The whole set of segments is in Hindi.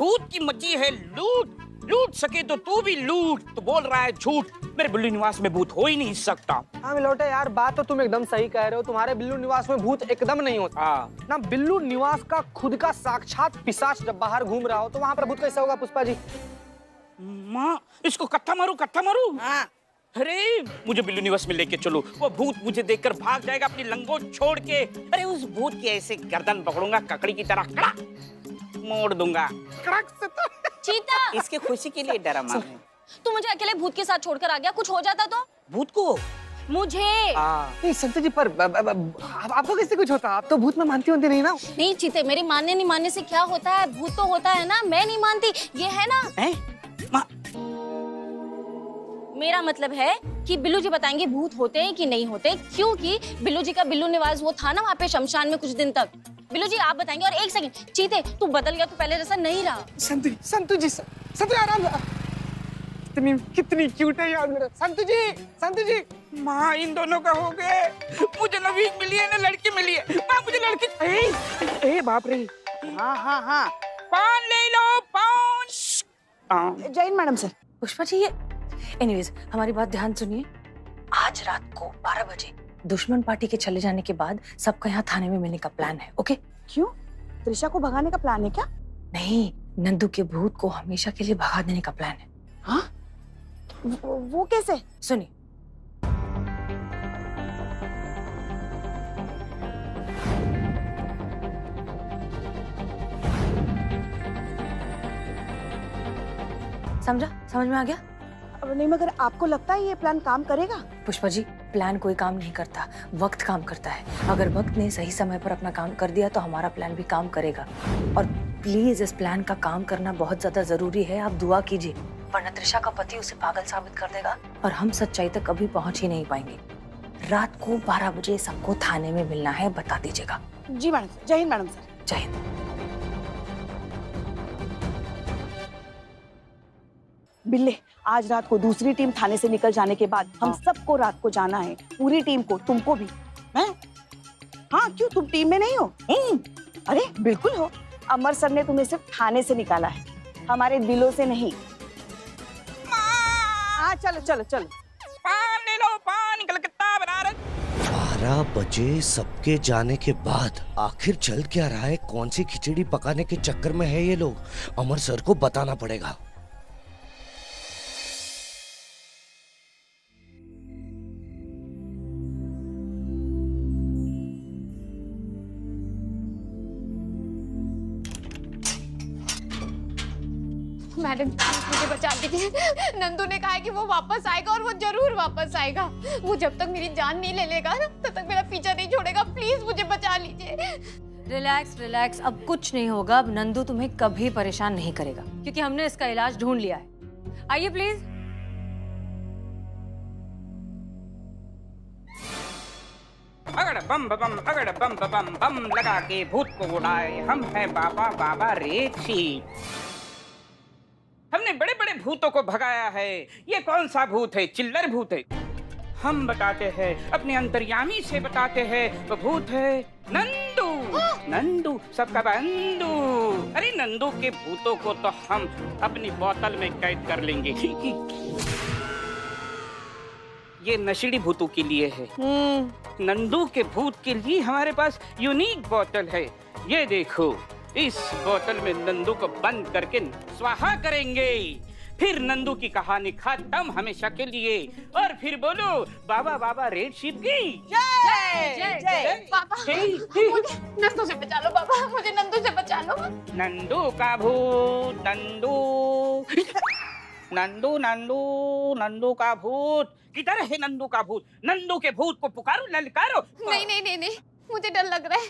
भूत की मची है लूट, लूट सके तो तू भी लूट। तो बोल रहा है झूठ, मेरे बिल्लू निवास में भूत हो ही नहीं सकता। हाँ मिलोटे यार, बात तो तुम एकदम सही कह रहे हो। तुम्हारे बिल्लू निवास में भूत एकदम नहीं होता ना। बिल्लू निवास का खुद का साक्षात पिशाच जब बाहर घूम रहा हो तो वहाँ पर भूत कैसे होगा पुष्पा जी? माँ इसको कत्था मारू, कत्था मारू। अरे मुझे बिल्लू निवास में लेके चलो, वो भूत मुझे देखकर भाग जाएगा अपनी लंगोट छोड़ के। अरे उस भूत की ऐसे गर्दन पकड़ूंगा ककड़ी की तरह, कड़क मोड़ दूंगा, कड़क से। तो चीता, इसके खुशी के लिए डरा माँ। तू मुझे अकेले भूत के साथ छोड़कर आ गया, कुछ हो जाता तो? भूत को मुझे नहीं संतु जी, पर आपको कैसे कुछ होता? आप तो भूत में मानती होती नहीं ना। नहीं चीते, मेरे मानने नहीं मानने से क्या होता है, भूत तो होता है ना। मैं नहीं मानती, ये है ना। मेरा मतलब है कि बिल्लू जी बताएंगे भूत होते हैं कि नहीं होते, क्योंकि बिल्लू जी का बिल्लू निवास वो था ना वहाँ पे शमशान में कुछ दिन तक। बिल्लू जी आप बताएंगे। और एक सेकंड चीते, तू बदल गया, तू पहले जैसा नहीं रहा। संतु जी आराम। कितनी क्यूट है यार मेरा संतु जी। माँ इन दोनों का हो गए, मुझे ना वीक मिली है ना लड़की मिली है। माँ मुझे लड़की। ए बाप रे। हाँ पान ले लो, पान। Jain madam sir. पुष्पा जी, ये एनीवेज हमारी बात ध्यान सुनिए। आज रात को 12 बजे दुश्मन पार्टी के चले जाने के बाद सबका यहाँ थाने में मिलने का प्लान है, ओके? क्यों? त्रिशा को भगाने का प्लान है क्या? नहीं, नंदू के भूत को हमेशा के लिए भगा देने का प्लान है। हाँ? वो कैसे? सुनिए। समझ में आ गया? नहीं, मगर आपको लगता है ये प्लान काम करेगा? पुष्पा जी, प्लान कोई काम नहीं करता, वक्त काम करता है। अगर वक्त ने सही समय पर अपना काम कर दिया तो हमारा प्लान भी काम करेगा। और प्लीज इस प्लान का काम करना बहुत ज्यादा जरूरी है। आप दुआ कीजिए, वरना त्रिशा का पति उसे पागल साबित कर देगा और हम सच्चाई तक कभी पहुंच ही नहीं पाएंगे। रात को 12 बजे सबको थाने में मिलना है, बता दीजिएगा। जी मैडम। जय हिंद मैडम सर। जय हिंद। बिल्ले, आज रात को दूसरी टीम थाने से निकल जाने के बाद हम सबको रात को जाना है, पूरी टीम को, तुमको भी। हैं? हाँ, क्यों तुम टीम में नहीं हो? अरे बिल्कुल हो। अमर सर ने तुम्हें सिर्फ थाने से निकाला है, हमारे दिलों से नहीं। हाँ चलो चलो चलो। पान ले लो, पान। कलकत्ता बनारस। 12 बजे सबके जाने के बाद आखिर चल क्या रहा है? कौन सी खिचड़ी पकाने के चक्कर में है ये लोग? अमर सर को बताना पड़ेगा। मैडम मुझे बचा लीजिए। नंदू ने कहा है कि वो वापस आएगा और वो जरूर वापस आएगा। वो जब तक मेरी जान नहीं ले लेगा ना तब तक मेरा पीछा नहीं छोड़ेगा। प्लीज मुझे बचा लीजिए। रिलैक्स, अब कुछ नहीं होगा। अब नंदू तुम्हें कभी परेशान नहीं करेगा क्योंकि हमने इसका इलाज ढूंढ लिया है। आइए प्लीज। अगड़ बम बम, अगड़ बम बम बम लगा के भूत को उड़ाए, हम है बाबा रेछी। हमने बड़े बड़े भूतों को भगाया है, ये कौन सा भूत है? चिल्लर भूत है। हम बताते हैं, अपने अंतर्यामी से बताते हैं, वो भूत है नंदू। नंदू सबका बंधु। अरे नंदू के भूतों को तो हम अपनी बोतल में कैद कर लेंगे। ये नशीली भूतों के लिए है। नंदू के भूत के लिए हमारे पास यूनिक बोतल है। ये देखो, इस बोतल में नंदू को बंद करके स्वाहा करेंगे। फिर नंदू की कहानी खत्म हमेशा के लिए। और फिर बोलो बाबा रेड शीप की जय जय जय। पापा मुझे नंदू से बचा लो। पापा मुझे नंदू से बचा लो। नंदू का भूत, नंदू का भूत। किधर है नंदू का भूत? नंदू के भूत को पुकारो, ललकारो। नहीं, मुझे डर लग रहा है।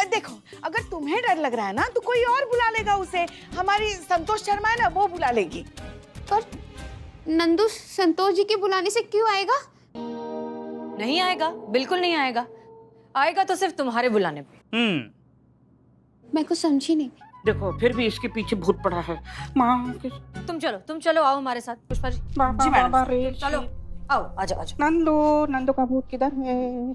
देखो, अगर तुम्हें डर लग रहा है ना तो कोई और बुला लेगा उसे। हमारी संतोष शर्मा है ना, वो बुला लेगी। पर नंदू संतोष जी के बुलाने से क्यों आएगा? नहीं आएगा, बिल्कुल नहीं आएगा। आएगा तो सिर्फ तुम्हारे बुलाने पे। मैं कुछ समझी नहीं। देखो, फिर भी इसके पीछे भूत पड़ा है। माँ तुम चलो आओ हमारे साथ। पुष्पा जी। जी मैडम। चलो आओ, आजाओ। नंदू का भूत किधर है?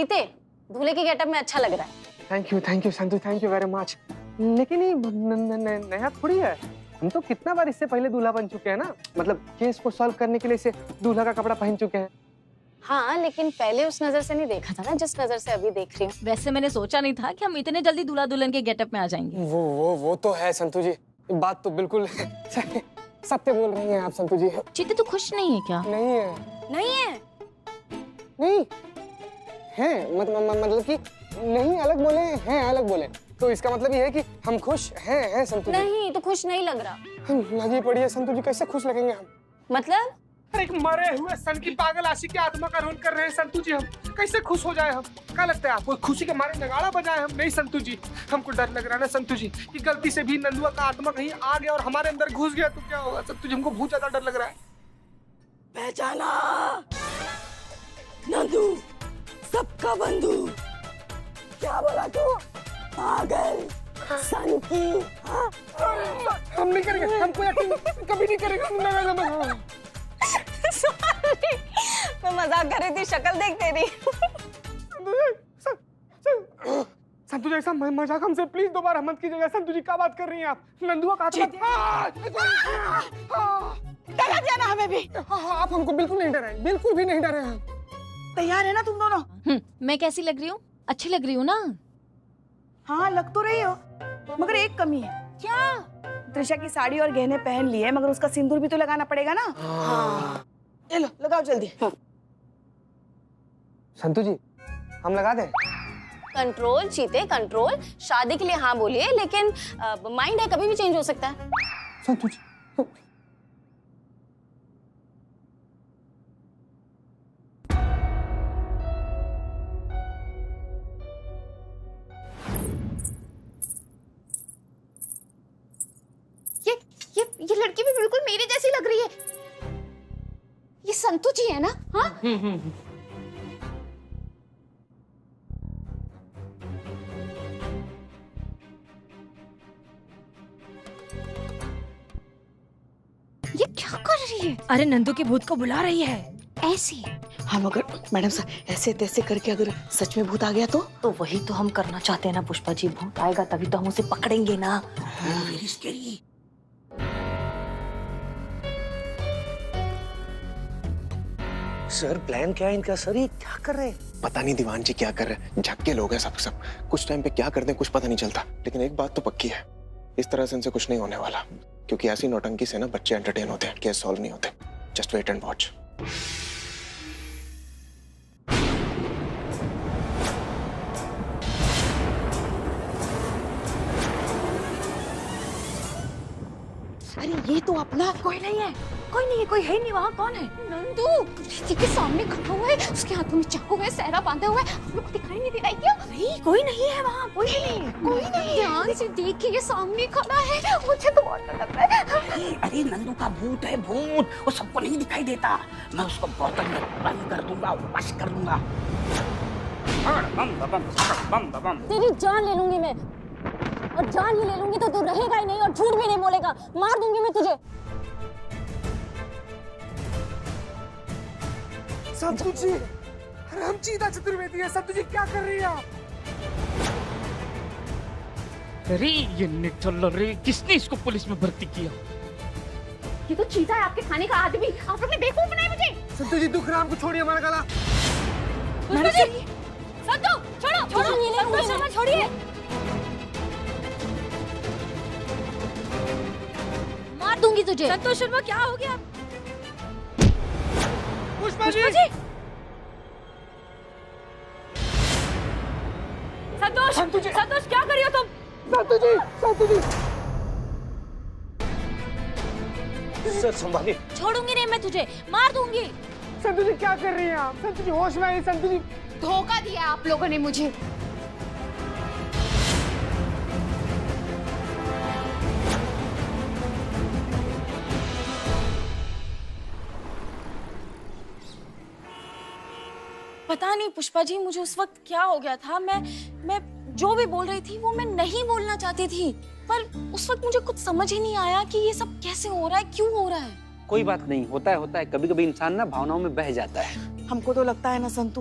चीते, दूल्हे के गेटअप में अच्छा लग रहा है। Thank you Santu, thank you very much. लेकिन ये नया थोड़ी है, हम तो कितना बार इससे पहले दूल्हा बन चुके हैं ना, मतलब केस को सॉल्व करने के लिए इसे दूल्हा का कपड़ा पहन चुके हैं। हाँ, लेकिन पहले उस नजर से नहीं देखा था ना जिस नजर से अभी देख रही हूँ। वैसे मैंने सोचा नहीं था कि हम इतने जल्दी दूल्हा दुल्हन के गेटअप में आ जाएंगे। वो तो है संतु जी, बात तो बिल्कुल सत्य बोल रही हैं आप संतु जी। चीते तू खुश नहीं है क्या? नहीं है, नहीं है? नहीं है, मतलब कि नहीं अलग बोले हैं अलग बोले, तो इसका मतलब ये है कि हम खुश हैं संतु जी। नहीं, तो खुश नहीं लग रहा। लगी पड़ी है संतु जी, कैसे खुश लगेंगे हम? मतलब? एक मरे हुए सन की पागल आशिक की आत्मा का रोल कर रहे हैं संतु जी, हम कैसे खुश हो जाए हम? क्या लगता है आपको खुशी के मारे नगाड़ा बजाए हम? नहीं संतु जी, हमको डर लग रहा है ना संतु जी कि गलती से भी नंदुआ का आत्मा कहीं आ गया और हमारे अंदर घुस गया तो क्या होगा संतु जी? हमको बहुत ज्यादा डर लग रहा है। पहचाना नंदू, सबका बंधु। क्या बोला तू? पागल सन की। हम नहीं करेंगे, हम कोई एक्टिंग कभी नहीं करेंगे। मैं मजाक कर रही थी, शक्ल देख तेरी। संतु जी ऐसा मजाक हमसे प्लीज दोबारा मत कीजिएगा। संतु जी क्या बात कर रही हैं आप? नंदुआ का डरा दिया ना हमें भी। आप हमको बिल्कुल नहीं डराए, बिल्कुल भी नहीं डरे हैं। तैयार है ना तुम दोनों? मैं कैसी लग रही हूँ? अच्छी लग रही हूँ ना? हाँ लग तो रही हो, मगर एक कमी है। क्या? त्रिशा की साड़ी और गहने पहन लिए, मगर उसका सिंदूर भी तो लगाना पड़ेगा ना। हाँ। ये लो लगाओ जल्दी। संतु जी हम लगा दें? कंट्रोल चीते, कंट्रोल। शादी के लिए हाँ बोलिए, लेकिन माइंड है, कभी भी चेंज हो सकता है। संतु जी ये लड़की भी बिल्कुल मेरी जैसी लग रही है। ये संतु जी है ना? हाँ? ये क्या कर रही है? अरे नंदू के भूत को बुला रही है। ऐसी? हाँ मगर मैडम साहब ऐसे तैसे करके अगर सच में भूत आ गया तो वही तो हम करना चाहते हैं ना पुष्पा जी। भूत आएगा तभी तो हम उसे पकड़ेंगे ना। सर प्लान क्या है इनका? सर ये क्या कर रहे हैं? पता नहीं दीवान जी क्या कर रहे हैं, झक्के लोग हैं सब। कुछ टाइम पे क्या कर दें कुछ पता नहीं चलता। लेकिन एक बात तो पक्की है, इस तरह से इनसे कुछ नहीं होने वाला, क्योंकि ऐसी नौटंकी से ना बच्चे एंटरटेन होते हैं, केस सॉल्व नहीं होते। Just wait and watch. अरे ये तो अपना कोई नहीं है, कोई नहीं है, कोई है नहीं वहाँ। कौन है? नंदू रिद्धि के सामने खड़ा हुआ है, उसके हाथों में चाकू है, सहरा बांधा हुआ है। आप लोग को दिखाई नहीं दे रहा है क्या? नहीं, कोई नहीं है वहाँ, कोई भी नहीं है। कोई नहीं। ध्यान से देखिए, ये सामने खड़ा है। मुझे तो बहुत डर लग रहा है। अरे नंदू का भूत है, भूत। वो सबको नहीं दिखाई देता। मैं उसको बोतल में बंद कर दूंगा, वश कर दूंगा। तेरी जान ले लूंगी मैं, और जान ही ले लूंगी तो तू रहेगा ही नहीं और झूठ भी नहीं बोलेगा। मार दूंगी मैं तुझे। संतु जी, अरे हम चीता चतुर्वेदी है। संतु जी क्या कर रही हैं आप? अरे ये निठल्ला रे, किसने इसको पुलिस में भर्ती किया? ये तो चीता है, आपके खाने का आदमी। आप लोग ने बेवकूफ बनाया मुझे। संतु जी दुख रहा, हमको छोड़िए हमारा गला। संतु छोड़ो, छोड़ो, नहीं ले लूंगी मैं। छोड़िए। मार दूंगी तुझे। संतोष शर्मा क्या हो गया? पुष्पा जी। संतोष क्या कर रही हो तुम? संतु जी सर संभालिए। छोड़ूंगी नहीं मैं तुझे, मार दूंगी। संतु जी क्या कर रही हैं आप? संतु जी होश में आइए। संतु जी धोखा दिया आप लोगों ने मुझे। पता नहीं पुष्पा जी, मुझे उस वक्त क्या हो गया था। मैं जो भी बोल रही थी वो मैं नहीं बोलना चाहती थी, पर उस वक्त मुझे कुछ समझ ही नहीं आया कि ये सब कैसे हो रहा है, क्यों हो रहा है। कोई बात नहीं, होता है। कभी कभी इंसान ना भावनाओं में बह जाता है। हमको तो लगता है ना संतु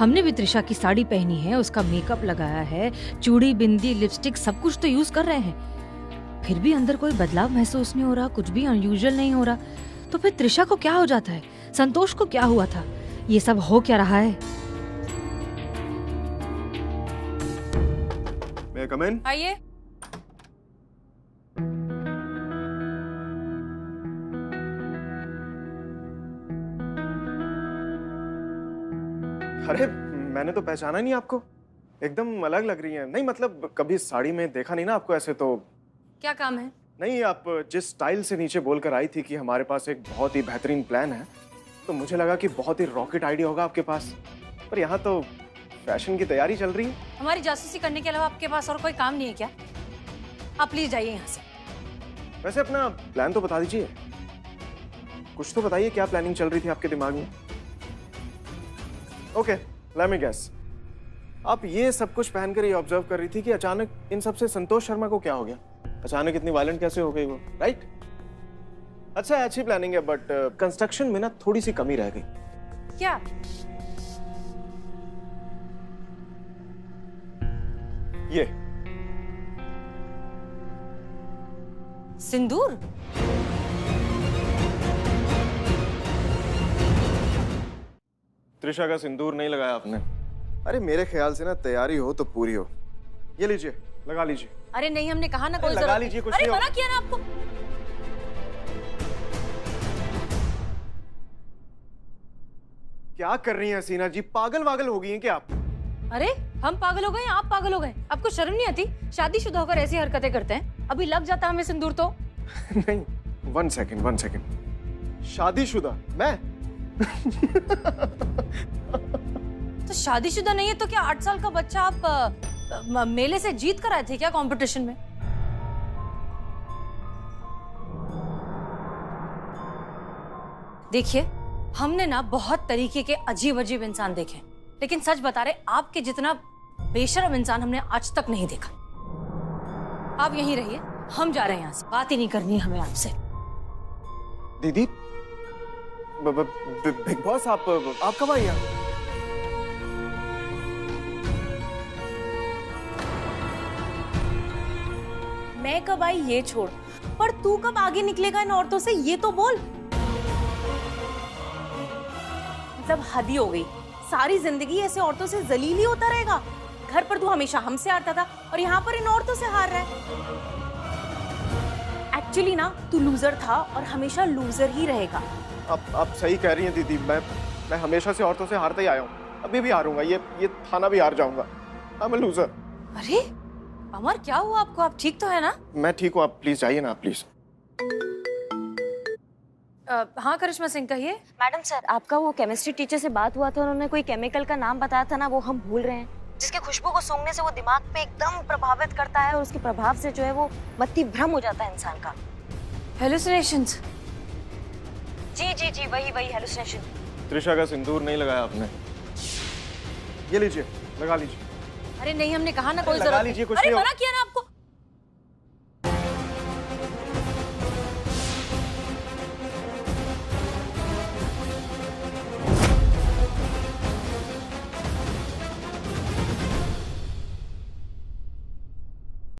हमने भी त्रिशा की साड़ी पहनी है, उसका मेकअप लगाया है, चूड़ी, बिंदी, लिपस्टिक सब कुछ तो यूज कर रहे हैं, फिर भी अंदर कोई बदलाव महसूस नहीं हो रहा, कुछ भी अनयूजुअल नहीं हो रहा। तो फिर त्रिशा को क्या हो जाता है, संतोष को क्या हुआ था, ये सब हो क्या रहा है? May I come in? आइए। अरे मैंने तो पहचाना नहीं आपको, एकदम अलग लग रही हैं। नहीं मतलब कभी साड़ी में देखा नहीं ना आपको ऐसे। तो क्या काम है? नहीं, आप जिस स्टाइल से नीचे बोलकर आई थी कि हमारे पास एक बहुत ही बेहतरीन प्लान है, तो मुझे लगा कि बहुत ही रॉकेट आइडिया होगा आपके पास, पर यहाँ तो फैशन की तैयारी चल रही है। हमारी जासूसी करने के अलावा आपके पास और कोई काम नहीं है क्या? आप प्लीज जाइए यहाँ से। वैसे अपना प्लान तो बता दीजिए, कुछ तो बताइए, क्या प्लानिंग चल रही थी आपके दिमाग में? ओके, लेट मी गेस, आप ये सब कुछ पहनकर ये ऑब्जर्व कर रही थी कि अचानक इन सबसे संतोष शर्मा को क्या हो गया, अचानक इतनी वायलेंट कैसे हो गई वो, राइट? अच्छा, अच्छी प्लानिंग है, बट कंस्ट्रक्शन में ना थोड़ी सी कमी रह गई। क्या? ये सिंदूर? त्रिशा का सिंदूर नहीं लगाया आपने? अरे मेरे ख्याल से ना तैयारी हो तो पूरी हो। ये लीजिए, लगा लीजिए। अरे नहीं, हमने कहा ना कोई लगा लीजिए, कुछ अरे नहीं मना किया ना आपको। क्या कर रही हैं हसीना जी, पागल वागल हो गई हैं क्या आप? अरे हम पागल हो गए, आप पागल हो गए? आपको शर्म नहीं आती? शादीशुदा होकर ऐसी हरकतें करते हैं, अभी लग जाता हमें सिंदूर तो। नहीं, वन सेकेंड, शादीशुदा मैं? तो शादीशुदा नहीं है तो क्या 8 साल का बच्चा आप मेले से जीत कर आए थे क्या कंपटीशन में? देखिए, हमने ना बहुत तरीके के अजीब अजीब इंसान देखे, लेकिन सच बता रहे, आपके जितना बेशर्म इंसान हमने आज तक नहीं देखा। आप यहीं रहिए, हम जा रहे हैं यहाँ से, बात ही नहीं करनी है हमें आपसे। दीदी, बिग बॉस, आप कब आई यहाँ? मैं कब आई ये छोड़, पर तू कब आगे निकलेगा इन औरतों से ये तो बोल। मतलब हद ही हो गई, सारी जिंदगी ऐसे औरतों से जलील ही होता रहेगा। घर पर तू हमेशा हमसे हारता था और यहाँ पर इन औरतों से हार रहा है। एक्चुअली ना तू लूजर था और हमेशा लूजर ही रहेगा। आप सही कह रही हैं दीदी, मैं हमेशा से औरतों से हारता ही आया हूँ, अभी भी हारूंगा, ये थाना भी हार जाऊंगा। I am a loser. अरे अमर, क्या हुआ आपको? आप ठीक तो है ना? मैं ठीक हूँ, आप प्लीज जाइए ना, प्लीज। हाँ करिश्मा सिंह, कहिए। मैडम सर, आपका वो केमिस्ट्री टीचर से बात हुआ था, उन्होंने कोई केमिकल का नाम बताया था ना, वो हम भूल रहे हैं, जिसके खुशबू को सूंघने से वो दिमाग पे एकदम प्रभावित करता है और उसके प्रभाव से जो है वो मति भ्रम हो जाता है इंसान का। हेलुसिनेशंस? जी वही हेलुसिनेशन। त्रिशा का सिंदूर नहीं लगाया आपने? ये लीजिए, लगा लीजिए। अरे नहीं, हमने कहा ना कोई लगा लीजिए, कुछ अरे नहीं मना किया ना आपको।